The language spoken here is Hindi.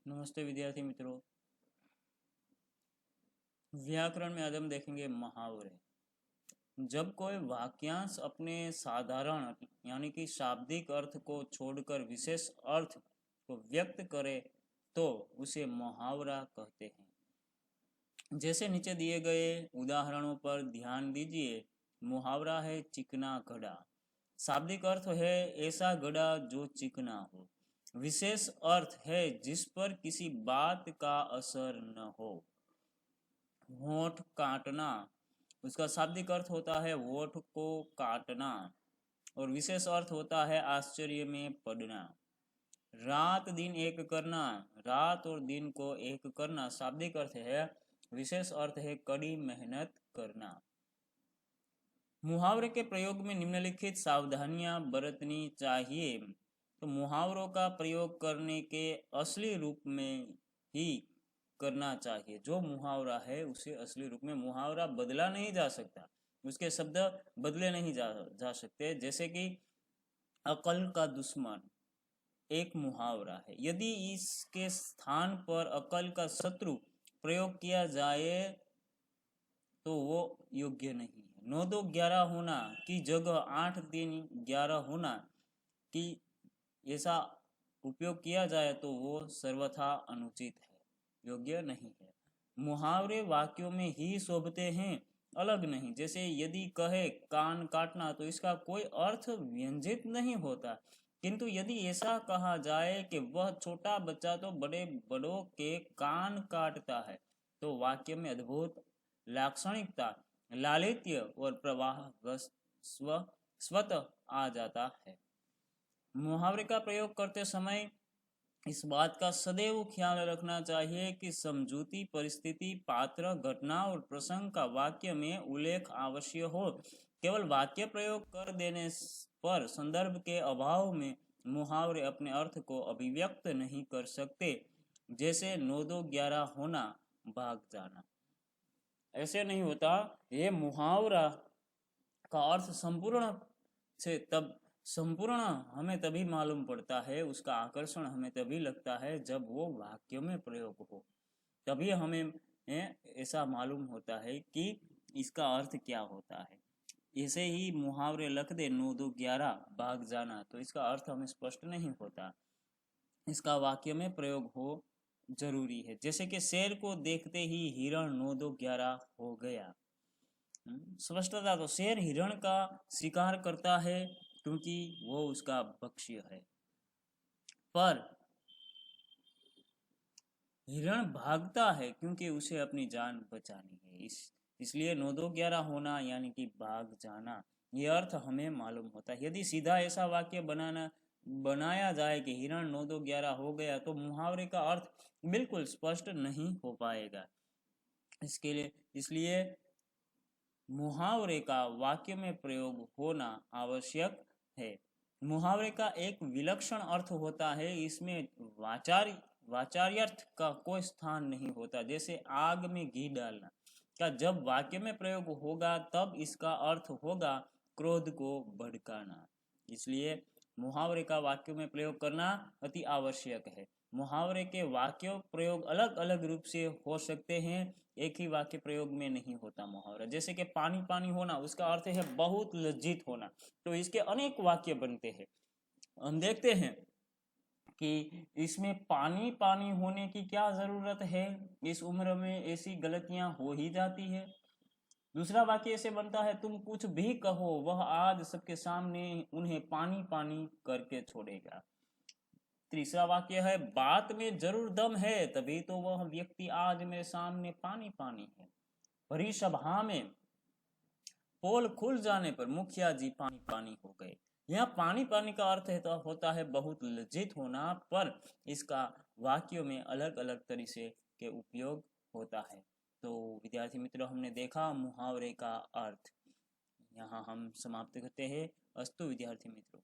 नमस्ते विद्यार्थी मित्रों। व्याकरण में आज हम देखेंगे मुहावरे। जब कोई वाक्यांश अपने साधारण यानी कि शाब्दिक अर्थ को छोड़कर विशेष अर्थ को व्यक्त करे तो उसे मुहावरा कहते हैं। जैसे नीचे दिए गए उदाहरणों पर ध्यान दीजिए। मुहावरा है चिकना घड़ा। शाब्दिक अर्थ है ऐसा घड़ा जो चिकना हो। विशेष अर्थ है जिस पर किसी बात का असर न हो। होठ काटना, उसका शाब्दिक अर्थ होता है होठ को काटना और विशेष अर्थ होता है आश्चर्य में पड़ना। रात दिन एक करना, रात और दिन को एक करना शाब्दिक अर्थ है, विशेष अर्थ है कड़ी मेहनत करना। मुहावरे के प्रयोग में निम्नलिखित सावधानियां बरतनी चाहिए। तो मुहावरों का प्रयोग करने के असली रूप में ही करना चाहिए। जो मुहावरा है उसे असली रूप में, मुहावरा बदला नहीं जा सकता, उसके शब्द बदले नहीं जा सकते। जैसे कि अकल का दुश्मन एक मुहावरा है, यदि इसके स्थान पर अकल का शत्रु प्रयोग किया जाए तो वो योग्य नहीं है। 9 2 11 होना की जगह 8 3 11 होना कि ऐसा उपयोग किया जाए तो वो सर्वथा अनुचित है, योग्य नहीं है। मुहावरे वाक्यों में ही शोभते हैं, अलग नहीं। जैसे यदि कहे कान काटना तो इसका कोई अर्थ व्यंजित नहीं होता, किंतु यदि ऐसा कहा जाए कि वह छोटा बच्चा तो बड़े बड़ों के कान काटता है तो वाक्य में अद्भुत लाक्षणिकता, लालित्य और प्रवाह स्वतः आ जाता है। मुहावरे का प्रयोग करते समय इस बात का सदैव ख्याल रखना चाहिए कि समझूती परिस्थिति, पात्र, घटना और प्रसंग का वाक्य में उल्लेख आवश्यक हो। केवल वाक्य प्रयोग कर देने पर संदर्भ के अभाव में मुहावरे अपने अर्थ को अभिव्यक्त नहीं कर सकते। जैसे 9 2 11 होना, भाग जाना, ऐसे नहीं होता। ये मुहावरा का अर्थ संपूर्ण हमें तभी मालूम पड़ता है, उसका आकर्षण हमें तभी लगता है जब वो वाक्य में प्रयोग हो, तभी हमें ऐसा मालूम होता है कि इसका अर्थ क्या होता है। ऐसे ही मुहावरे लख दे 9 2 11 भाग जाना तो इसका अर्थ हमें स्पष्ट नहीं होता, इसका वाक्य में प्रयोग हो जरूरी है। जैसे कि शेर को देखते ही हिरण 9 2 11 हो गया। स्पष्टता, तो शेर हिरण का शिकार करता है क्योंकि वो उसका भक्ष्य है, पर हिरण भागता है क्योंकि उसे अपनी जान बचानी है। इसलिए 9 2 11 होना यानी कि भाग जाना, ये अर्थ हमें मालूम होता है। यदि सीधा ऐसा वाक्य बनाया जाए कि हिरण 9 2 11 हो गया तो मुहावरे का अर्थ बिल्कुल स्पष्ट नहीं हो पाएगा। इसलिए मुहावरे का वाक्य में प्रयोग होना आवश्यक है। मुहावरे का एक विलक्षण अर्थ होता है, इसमें वाचार्यर्थ का कोई स्थान नहीं होता। जैसे आग में घी डालना का जब वाक्य में प्रयोग होगा तब इसका अर्थ होगा क्रोध को भड़काना। इसलिए मुहावरे का वाक्य में प्रयोग करना अति आवश्यक है। मुहावरे के वाक्य प्रयोग अलग अलग रूप से हो सकते हैं, एक ही वाक्य प्रयोग में नहीं होता मुहावरा। जैसे कि पानी पानी होना, उसका अर्थ है बहुत लज्जित होना, तो इसके अनेक वाक्य बनते हैं। हम देखते हैं कि इसमें पानी पानी होने की क्या जरूरत है, इस उम्र में ऐसी गलतियां हो ही जाती है। दूसरा वाक्य ऐसे बनता है, तुम कुछ भी कहो वह आज सबके सामने उन्हें पानी पानी करके छोड़ेगा। तीसरा वाक्य है, बात में जरूर दम है तभी तो वह व्यक्ति आज मेरे सामने पानी पानी है। भरी सभा में पोल खुल जाने पर मुखिया जी पानी पानी हो गए। यहाँ पानी पानी का अर्थ है तो होता है बहुत लज्जित होना, पर इसका वाक्यों में अलग अलग तरीके के उपयोग होता है। तो विद्यार्थी मित्रों, हमने देखा मुहावरे का अर्थ। यहाँ हम समाप्त करते हैं। अस्तु विद्यार्थी मित्रों।